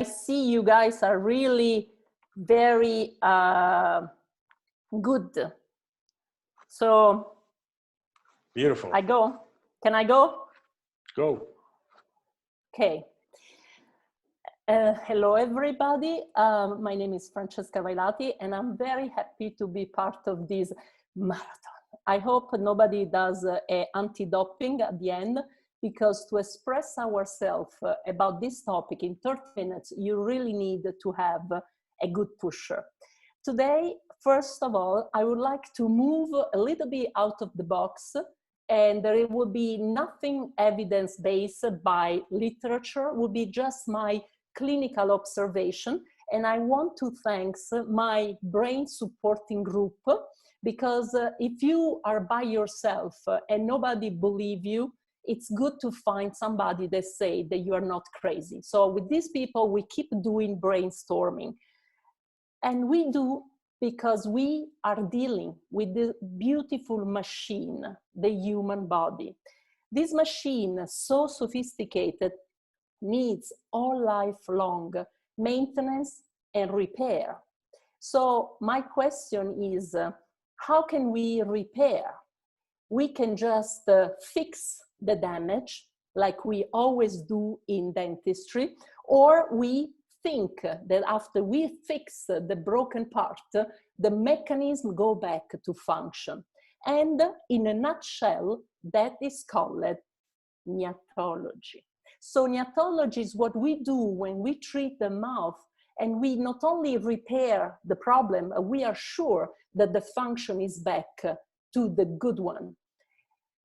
see you guys are really very good. So beautiful. I go. Can I go? Go. Okay. Hello, everybody. My name is Francesca Vailati, and I'm very happy to be part of this marathon. I hope nobody does anti-doping at the end, because to express ourselves about this topic in 30 minutes, you really need to have a good pusher. Today, first of all, I would like to move a little bit out of the box, and there will be nothing evidence-based by literature, will be just my clinical observation. And I want to thank my brain supporting group, because if you are by yourself and nobody believes you, it's good to find somebody that say that you are not crazy. So with these people, we keep doing brainstorming. And we do because we are dealing with the beautiful machine, the human body. This machine, so sophisticated, needs all lifelong maintenance and repair. So my question is, how can we repair? We can just fix the damage like we always do in dentistry, or we think that after we fix the broken part, the mechanism go back to function. And in a nutshell, that is called gnatology. So gnatology is what we do when we treat the mouth, and we not only repair the problem, we are sure that the function is back to the good one.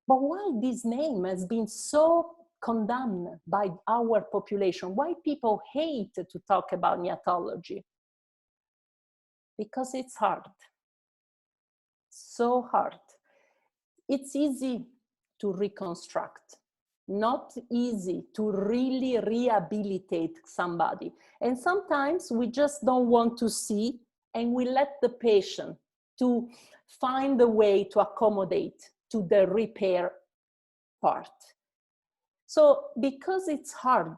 But why this name has been so condemned by our population? Why people hate to talk about gnatology? Because it's hard. So hard. It's easy to reconstruct, not easy to really rehabilitate somebody. And sometimes we just don't want to see, and we let the patient to find a way to accommodate to the repair part. So because it's hard,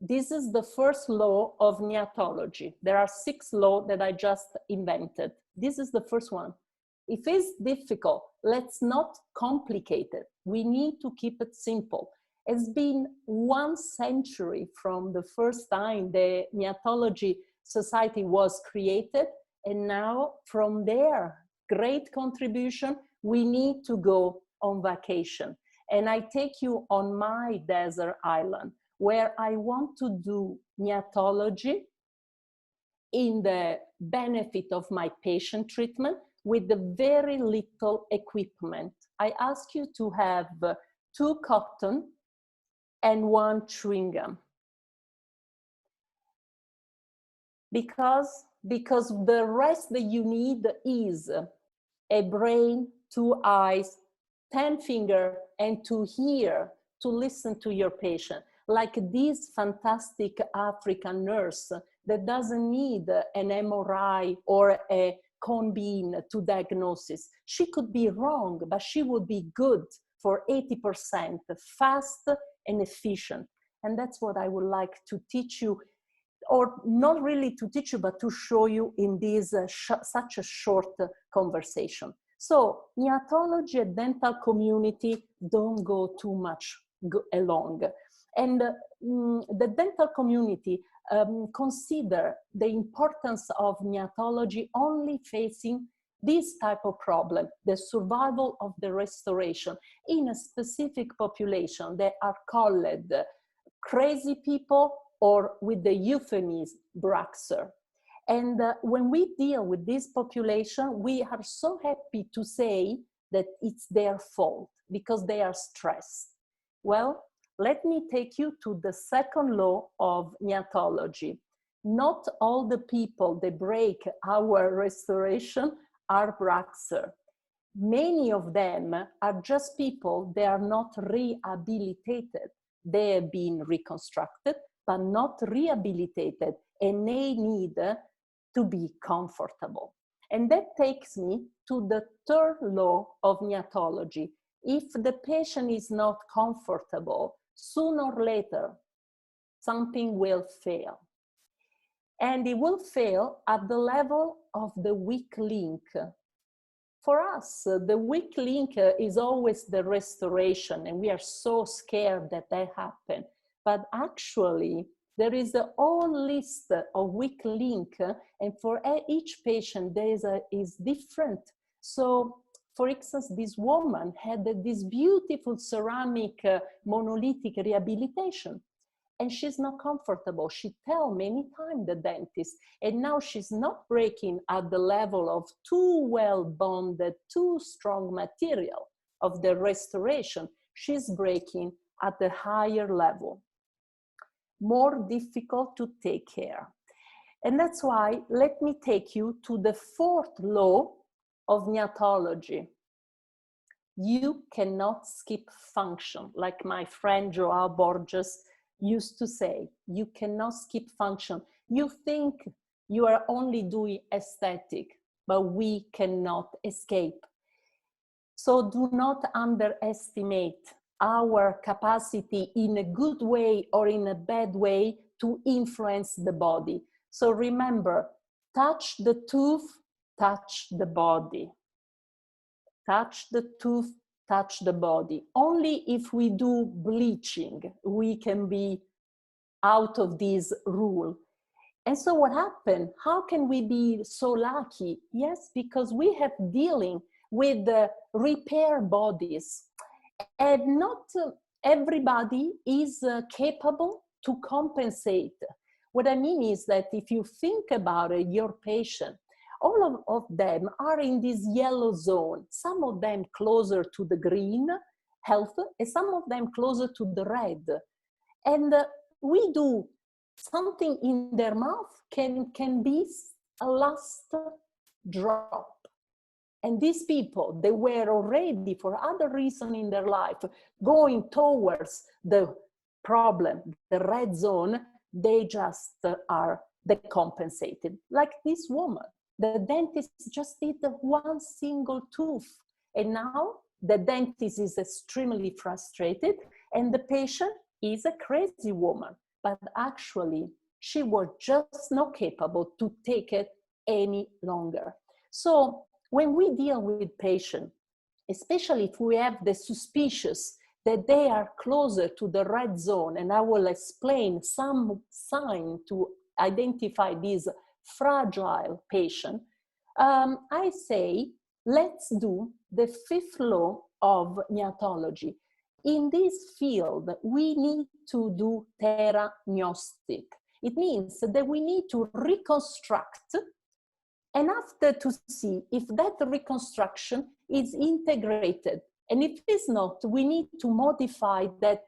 this is the first law of gnatology. There are 6 laws that I just invented. This is the first one. If it's difficult, let's not complicate it. We need to keep it simple. It's been 1 century from the first time the Gnatology Society was created, and now from their great contribution, we need to go on vacation. And I take you on my desert island, where I want to do gnatology in the benefit of my patient treatment with the very little equipment. I ask you to have 2 cotton and 1 chewing gum. Because the rest that you need is a brain, 2 eyes, 10 fingers, and to hear, to listen to your patient. Like this fantastic African nurse that doesn't need an MRI or a cone beam to diagnosis. She could be wrong, but she would be good for 80%, fast and efficient. And that's what I would like to teach you, or not really to teach you, but to show you in this such a short conversation. So gnatology and dental community don't go too much along. And the dental community consider the importance of gnatology only facing this type of problem, the survival of the restoration in a specific population that are called crazy people, or with the euphemism, Braxer. And when we deal with this population, we are so happy to say that it's their fault because they are stressed. Well, let me take you to the second law of gnatology. Not all the people that break our restoration are Braxer. Many of them are just people that are not rehabilitated. They have been reconstructed, but not rehabilitated, and they need to be comfortable. And that takes me to the third law of gnatology. If the patient is not comfortable, sooner or later, something will fail. and it will fail at the level of the weak link. For us, the weak link is always the restoration, and we are so scared that that happen. But actually, there is a whole list of weak link, and for each patient, there is different. So, for instance, this woman had this beautiful ceramic monolithic rehabilitation, and she's not comfortable. She tell many times the dentist, and now she's not breaking at the level of too well bonded, too strong material of the restoration. She's breaking at the higher level, more difficult to take care. And that's why, let me take you to the fourth law of gnatology. You cannot skip function, like my friend Joao Borges used to say. You cannot skip function. You think you are only doing aesthetic, but we cannot escape. So do not underestimate our capacity in a good way or in a bad way to influence the body. So remember, touch the tooth, touch the body. Touch the tooth, touch the body. Only if we do bleaching, we can be out of this rule. And so what happened? How can we be so lucky? Yes, because we have dealing with the repair bodies. And not everybody is capable to compensate. What I mean is that if you think about it, your patient, all of them are in this yellow zone. Some of them closer to the green, health, and some of them closer to the red. And we do something in their mouth can be a last drop. And these people, they were already, for other reasons in their life, going towards the problem, the red zone. They just are decompensated. Like this woman. The dentist just did one single tooth, and now the dentist is extremely frustrated, and the patient is a crazy woman. But actually, she was just not capable to take it any longer. So when we deal with patients, especially if we have the suspicious that they are closer to the red zone, and I will explain some sign to identify this fragile patient, I say, let's do the fifth law of gnatology. In this field, we need to do Terranostic. It means that we need to reconstruct, and after to see if that reconstruction is integrated. And if it's not, we need to modify that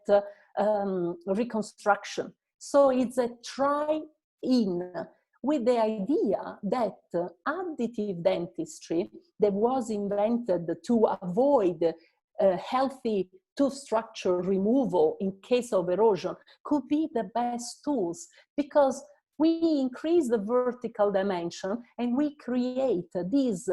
reconstruction. So it's a try-in, with the idea that additive dentistry that was invented to avoid healthy tooth structure removal in case of erosion could be the best tools, because we increase the vertical dimension and we create this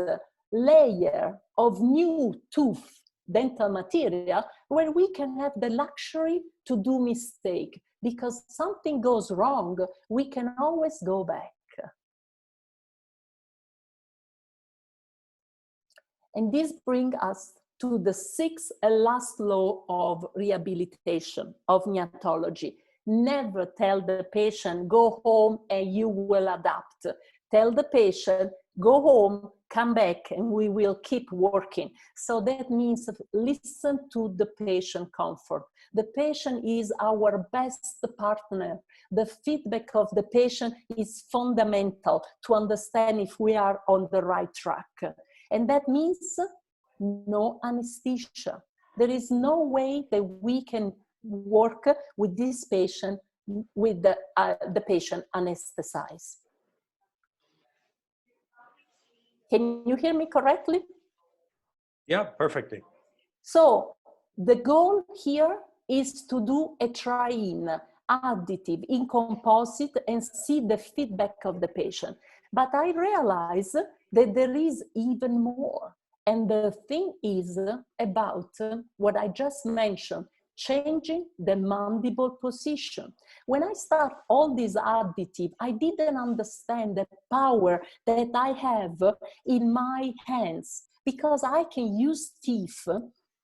layer of new tooth dental material where we can have the luxury to do mistake, because something goes wrong, we can always go back. And this brings us to the sixth and last law of rehabilitation, of gnatology. Never tell the patient, go home and you will adapt. Tell the patient, go home, come back, and we will keep working. So that means listen to the patient comfort. The patient is our best partner. The feedback of the patient is fundamental to understand if we are on the right track. And that means no anesthesia. There is no way that we can work with this patient with the patient anesthetized. Can you hear me correctly? Yeah, perfectly. So the goal here is to do a try-in, additive, in composite, and see the feedback of the patient. But I realize that there is even more. And the thing is about what I just mentioned, changing the mandible position. When I start all this additive, I didn't understand the power that I have in my hands, because I can use teeth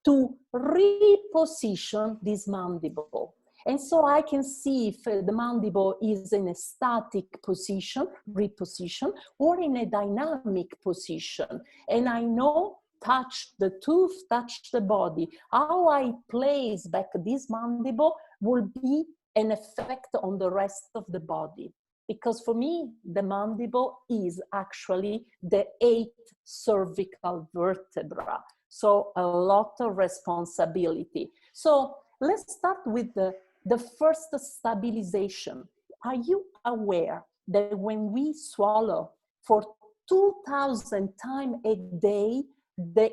to reposition this mandible. And so I can see if the mandible is in a static position, reposition, or in a dynamic position. And I know, touch the tooth, touch the body, how I place back this mandible will be an effect on the rest of the body. Because for me, the mandible is actually the 8th cervical vertebra. So a lot of responsibility. So let's start with the first stabilization. Are you aware that when we swallow for 2,000 times a day,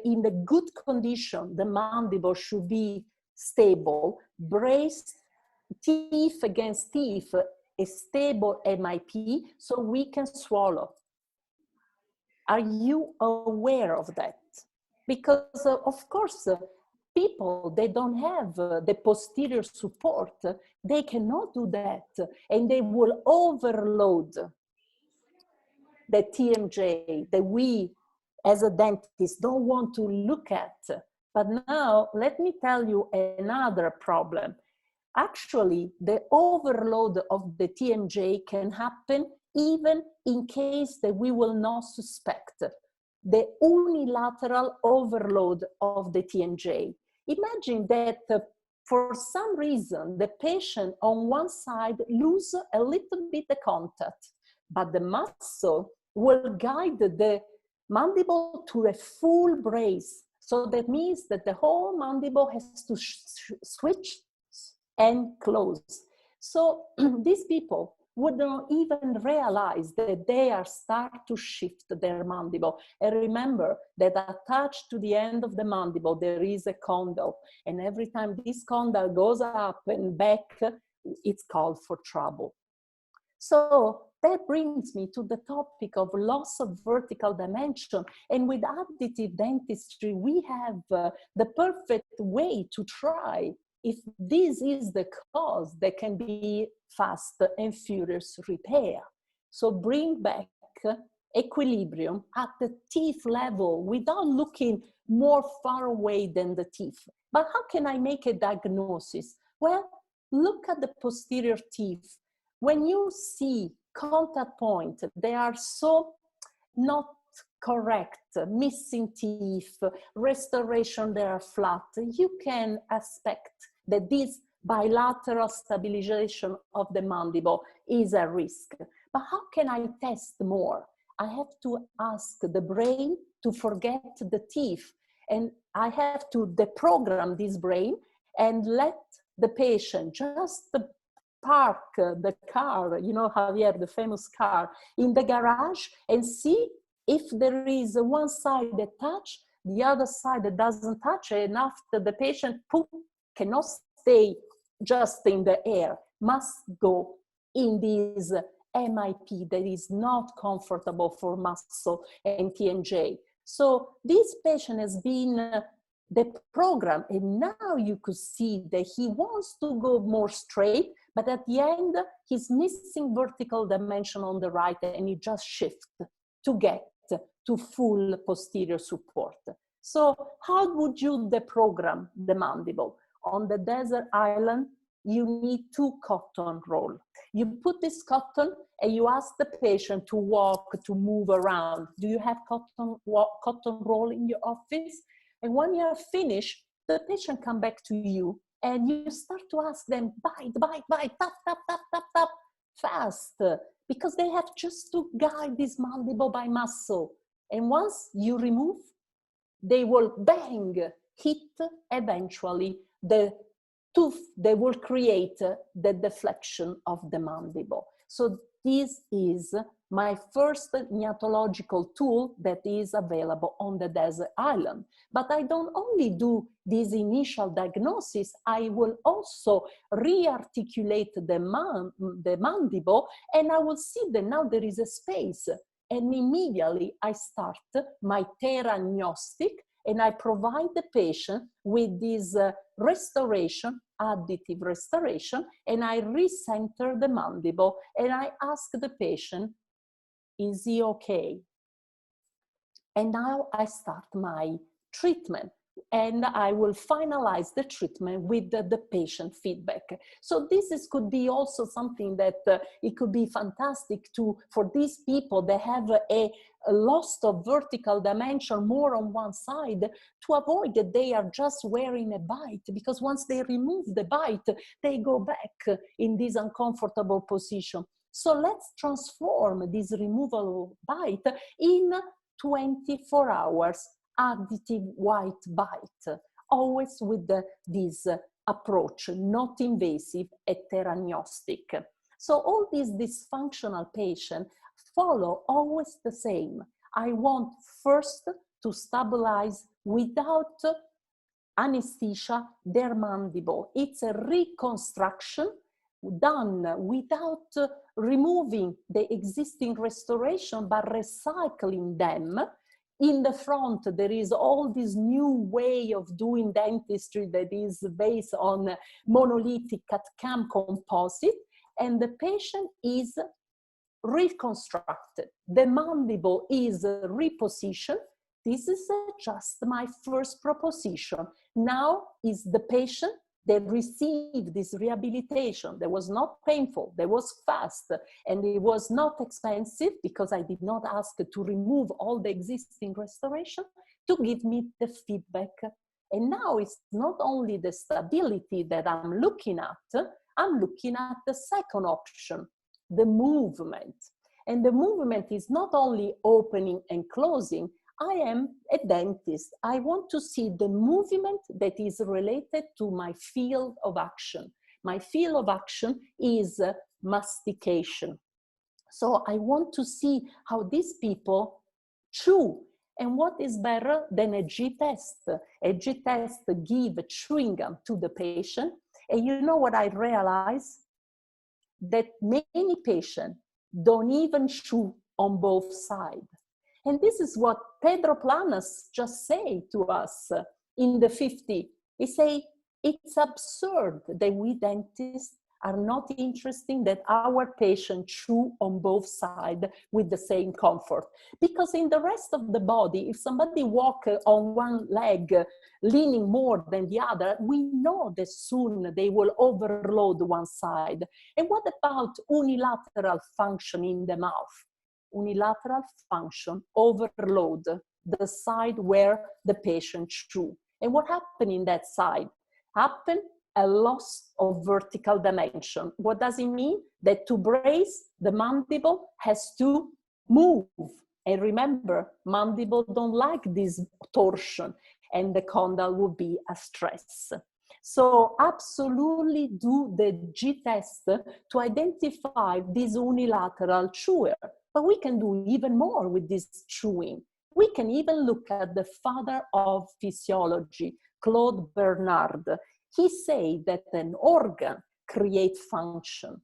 in the good condition, the mandible should be stable, braced, teeth against teeth, a stable MIP, so we can swallow? Are you aware of that? Because of course, people, they don't have the posterior support. They cannot do that, and they will overload the TMJ that we as a dentist don't want to look at. But now let me tell you another problem. Actually, the overload of the TMJ can happen even in case that we will not suspect the unilateral overload of the TMJ. Imagine that for some reason, the patient on one side lose a little bit the contact, but the muscle will guide the mandible to a full brace. So that means that the whole mandible has to switch and close. So these people wouldn't even realize that they are starting to shift their mandible. And remember that attached to the end of the mandible, there is a condyle. And every time this condyle goes up and back, it's called for trouble. So that brings me to the topic of loss of vertical dimension. And with additive dentistry, we have the perfect way to try if this is the cause. That can be fast and furious repair. So bring back equilibrium at the teeth level without looking more far away than the teeth. But how can I make a diagnosis? Well, look at the posterior teeth. When you see contact point, they are so not correct, missing teeth, restoration, they are flat, you can expect that this bilateral stabilization of the mandible is a risk. But how can I test more? I have to ask the brain to forget the teeth, and I have to deprogram this brain and let the patient just park the car, you know, Javier, the famous car, in the garage, and see if there is one side that touch, the other side that doesn't touch, and after the patient cannot stay just in the air, must go in this MIP that is not comfortable for muscle and TMJ. So this patient has been the program, and now you could see that he wants to go more straight, but at the end, he's missing vertical dimension on the right, and he just shifts to get to full posterior support. So how would you deprogram the mandible? On the desert island, you need 2 cotton roll. You put this cotton and you ask the patient to walk, to move around. Do you have cotton roll in your office? And when you are finished, the patient come back to you and you start to ask them, bite, bite, bite, tap, tap, tap, tap, tap, fast, because they have just to guide this mandible by muscle. And once you remove, they will bang, hit eventually the tooth. They will create the deflection of the mandible. So this is my first neurological tool that is available on the desert island. But I don't only do this initial diagnosis, I will also re-articulate the mandible, and I will see that now there is a space. And immediately I start my Terranostic, and I provide the patient with this restoration, additive restoration, and I recenter the mandible, and I ask the patient, is he okay? And now I start my treatment, and I will finalize the treatment with the patient feedback. So could be also something that it could be fantastic for these people that have a loss of vertical dimension more on one side, to avoid that they are just wearing a bite, because once they remove the bite, they go back in this uncomfortable position. So let's transform this removable bite in 24 hours additive white bite, always with this approach, not invasive and Terranostic. So all these dysfunctional patients follow always the same. I want first to stabilize without anesthesia their mandible. It's a reconstruction done without removing the existing restoration, but recycling them. In the front, there is all this new way of doing dentistry that is based on monolithic CAD/CAM composite, and the patient is reconstructed. The mandible is repositioned. This is just my first proposition. Now is the patient that received this rehabilitation that was not painful, that was fast, and it was not expensive, because I did not ask to remove all the existing restoration, to give me the feedback. And now it's not only the stability that I'm looking at the second option, the movement. And the movement is not only opening and closing. I am a dentist. I want to see the movement that is related to my field of action. My field of action is mastication. So I want to see how these people chew. And what is better than a G-test? A G-test gives chewing gum to the patient. And you know what I realize? That many patients don't even chew on both sides. And this is what Pedro Planas just said to us in the 50s. He said, it's absurd that we dentists are not interested that our patients chew on both sides with the same comfort. Because in the rest of the body, if somebody walks on one leg, leaning more than the other, we know that soon they will overload one side. And what about unilateral function in the mouth? Unilateral function overload the side where the patient chew. And what happened in that side? Happened a loss of vertical dimension. What does it mean? That to brace, the mandible has to move. And remember, mandible don't like this torsion, and the condyle will be a stress. So absolutely do the G-test to identify this unilateral chewer. But we can do even more with this chewing. We can even look at the father of physiology, Claude Bernard. He said that an organ creates function,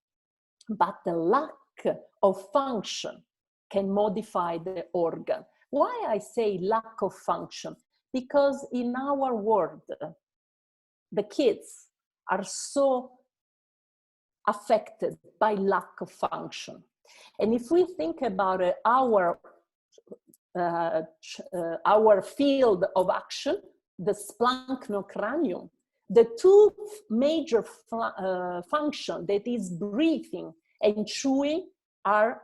but the lack of function can modify the organ. Why I say lack of function? Because in our world, the kids are so affected by lack of function. And if we think about our field of action, the splanchno-cranium, the two major functions, that is breathing and chewing, are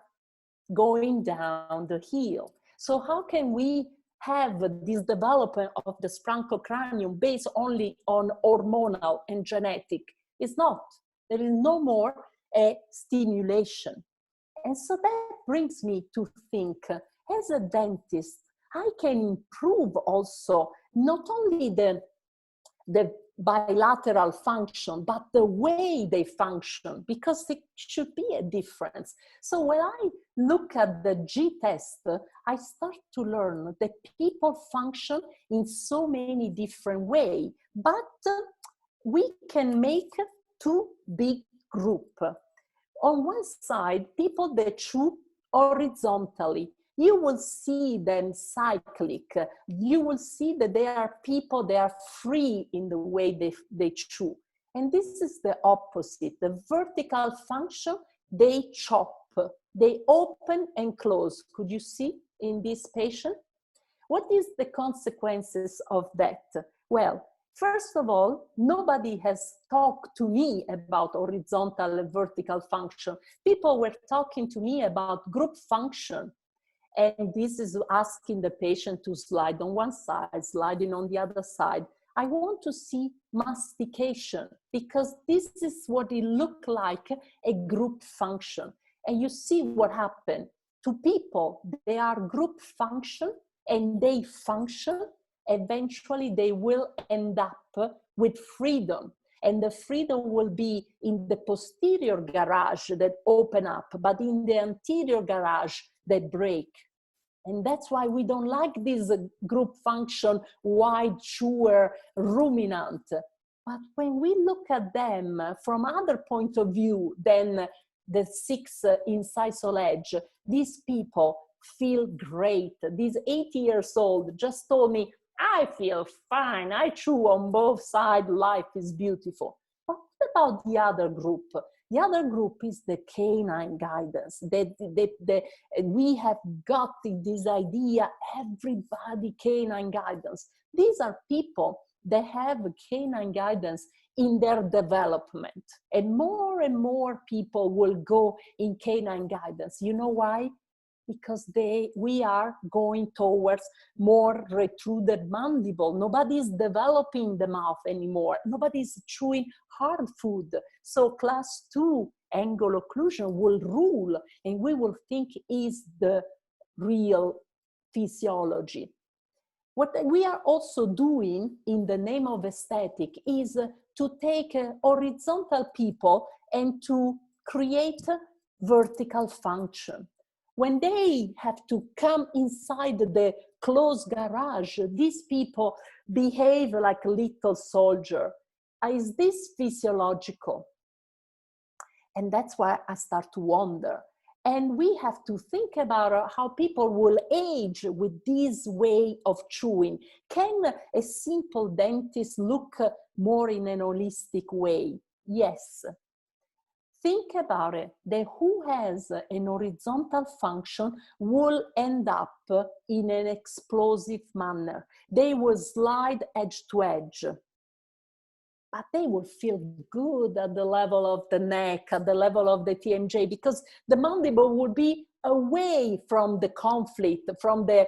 going down the hill. So how can we have this development of the splanchno-cranium based only on hormonal and genetic? It's not. There is no more a stimulation. And so that brings me to think, as a dentist, I can improve also not only the bilateral function, but the way they function, because there should be a difference. So when I look at the G-test, I start to learn that people function in so many different ways, but we can make two big groups. On one side, people that chew horizontally. you will see them cyclic. You will see that they are people, they are free in the way they chew. And this is the opposite. The vertical function, they chop, they open and close. Could you see in this patient? What is the consequences of that? Well, first of all, nobody has talked to me about horizontal and vertical function. People were talking to me about group function. And this is asking the patient to slide on one side, sliding on the other side. I want to see mastication, because this is what it looks like, a group function. And you see what happened to people. They are group function and they function. Eventually they will end up with freedom. And the freedom will be in the posterior garage that open up, but in the anterior garage that break. And that's why we don't like this group function, wide chewer, ruminant. But when we look at them from other point of view than the 6 incisal edge, these people feel great. These 80 years old just told me, I feel fine. I chew on both sides. Life is beautiful. But what about the other group? The other group is the canine guidance. We have got this idea, everybody canine guidance. These are people that have we guidance in their development. And more people will go in canine guidance. You know why? Because we are going towards more retruded mandible. Nobody's developing the mouth anymore. Nobody's chewing hard food. So class 2 angle occlusion will rule, and we will think is the real physiology. What we are also doing in the name of aesthetic is to take horizontal people and to create vertical function. When they have to come inside the closed garage, these people behave like a little soldier. Is this physiological? And that's why I start to wonder. And we have to think about how people will age with this way of chewing. Can a simple dentist look more in an holistic way? Yes. Think about it, that who has an horizontal function will end up in an explosive manner. They will slide edge to edge, but they will feel good at the level of the neck, at the level of the TMJ, because the mandible will be away from the conflict, from the,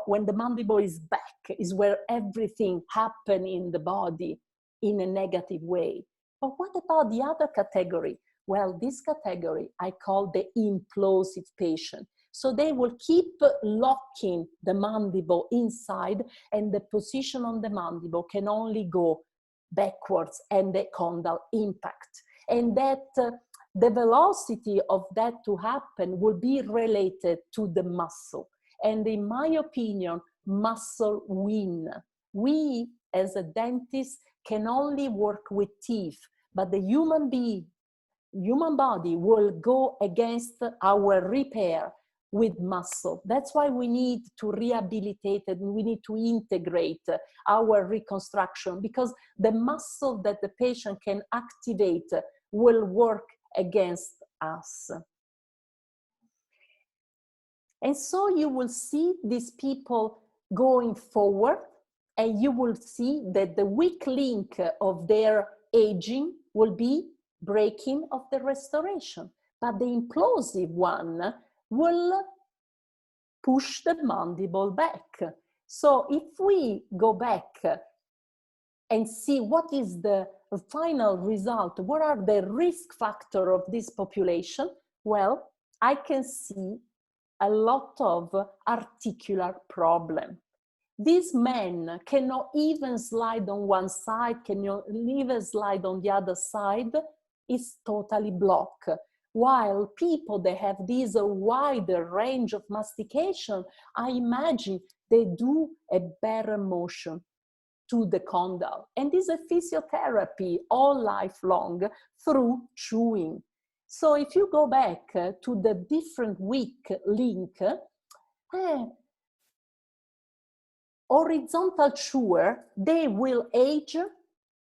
when the mandible is back, is where everything happens in the body in a negative way. But what about the other category? Well, this category I call the implosive patient. So they will keep locking the mandible inside, and the position on the mandible can only go backwards and the condyle impact. And that the velocity of that to happen will be related to the muscle. And in my opinion, muscle win. We as a dentist can only work with teeth, but the human body will go against our repair with muscle. That's why we need to rehabilitate it, and we need to integrate our reconstruction, because the muscle that the patient can activate will work against us. And so you will see these people going forward, and you will see that the weak link of their aging will be breaking of the restoration, but the implosive one will push the mandible back. So if we go back and see what is the final result, what are the risk factors of this population, well, I can see a lot of articular problem. These men cannot even slide on one side, cannot even slide on the other side. It's totally blocked. While people that have this wider range of mastication, I imagine they do a better motion to the condyle. And this is a physiotherapy all life long through chewing. So if you go back to the different weak link, Horizontal chewer, they will age,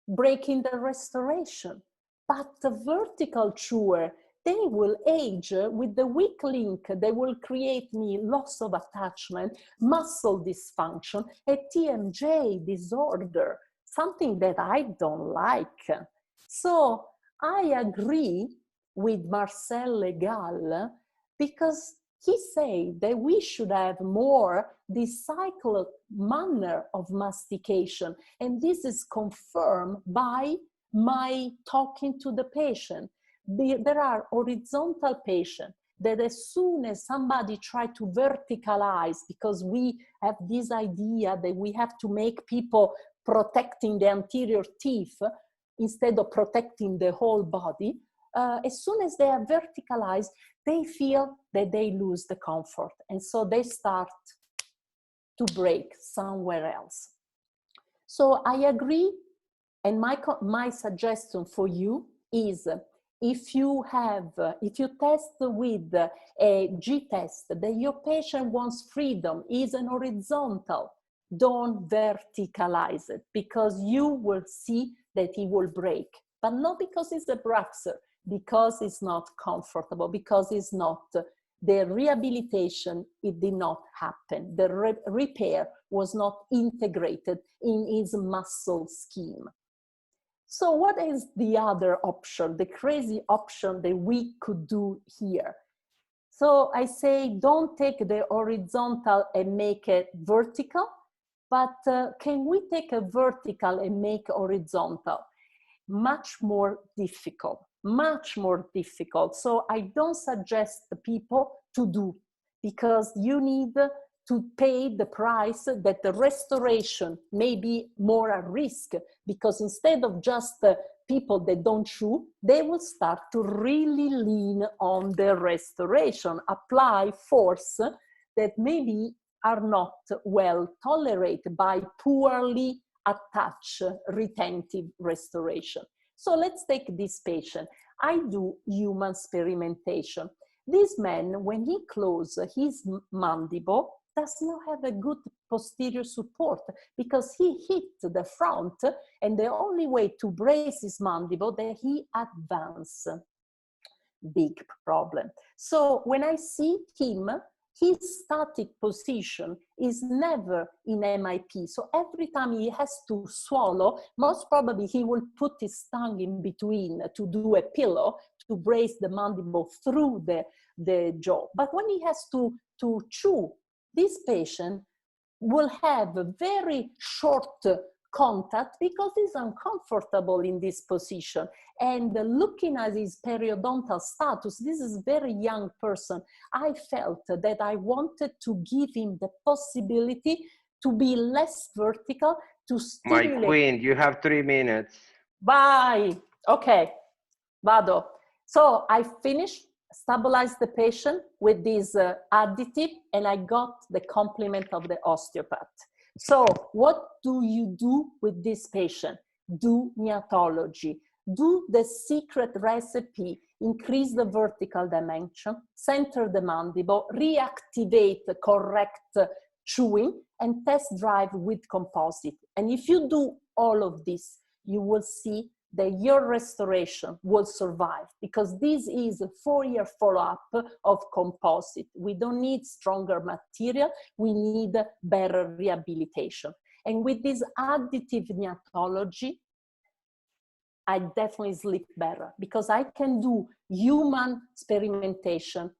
breaking the restoration. But the vertical chewer, they will age with the weak link. They will create me loss of attachment, muscle dysfunction, a TMJ disorder, something that I don't like. So I agree with Marcel Legal because he said that we should have more this cyclic manner of mastication. And this is confirmed by my talking to the patient. There are horizontal patients that as soon as somebody try to verticalize, because we have this idea that we have to make people protecting the anterior teeth instead of protecting the whole body, as soon as they are verticalized, they feel that they lose the comfort. And so they start to break somewhere else. So I agree. And my suggestion for you is if you test with a G-test that your patient wants freedom, is an horizontal, don't verticalize it because you will see that he will break. But not because it's a Braxer, because it's not comfortable, because it's not, the rehabilitation, it did not happen. The repair was not integrated in his muscle scheme. So what is the other option, the crazy option that we could do here? So I say, don't take the horizontal and make it vertical, but can we take a vertical and make horizontal? Much more difficult, much more difficult. So I don't suggest the people to do, because you need to pay the price that the restoration may be more at risk, because instead of just people that don't chew, they will start to really lean on the restoration, apply force that maybe are not well tolerated by poorly attached retentive restoration. So let's take this patient. I do human experimentation. This man, when he closes his mandible, does not have a good posterior support because he hit the front, and the only way to brace his mandible that he advance. Big problem. So when I see him, his static position is never in MIP. So every time he has to swallow, most probably he will put his tongue in between to do a pillow to brace the mandible through the jaw. But when he has to chew, this patient will have a very short contact because he's uncomfortable in this position. And looking at his periodontal status, this is a very young person. I felt that I wanted to give him the possibility to be less vertical, to stimulate. My queen, you have 3 minutes. Bye. Okay, vado. So I finished, stabilized the patient with this additive, and I got the compliment of the osteopath. So what do you do with this patient? Do ethology. Do the secret recipe, increase the vertical dimension, center the mandible, reactivate the correct chewing, and test drive with composite. And if you do all of this, you will see that your restoration will survive, because this is a 4-year follow-up of composite. We don't need stronger material, we need better rehabilitation. And with this additive ethology, I definitely sleep better, because I can do human experimentation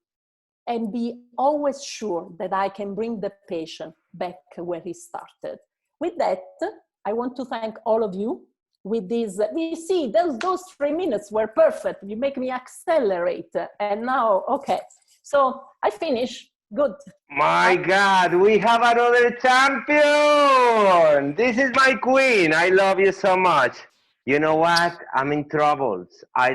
and be always sure that I can bring the patient back where he started. With that, I want to thank all of you. With this, you see, those 3 minutes were perfect. You make me accelerate. And now, okay. So I finish. Good. My God, we have another champion. This is my queen. I love you so much. You know what? I'm in troubles. I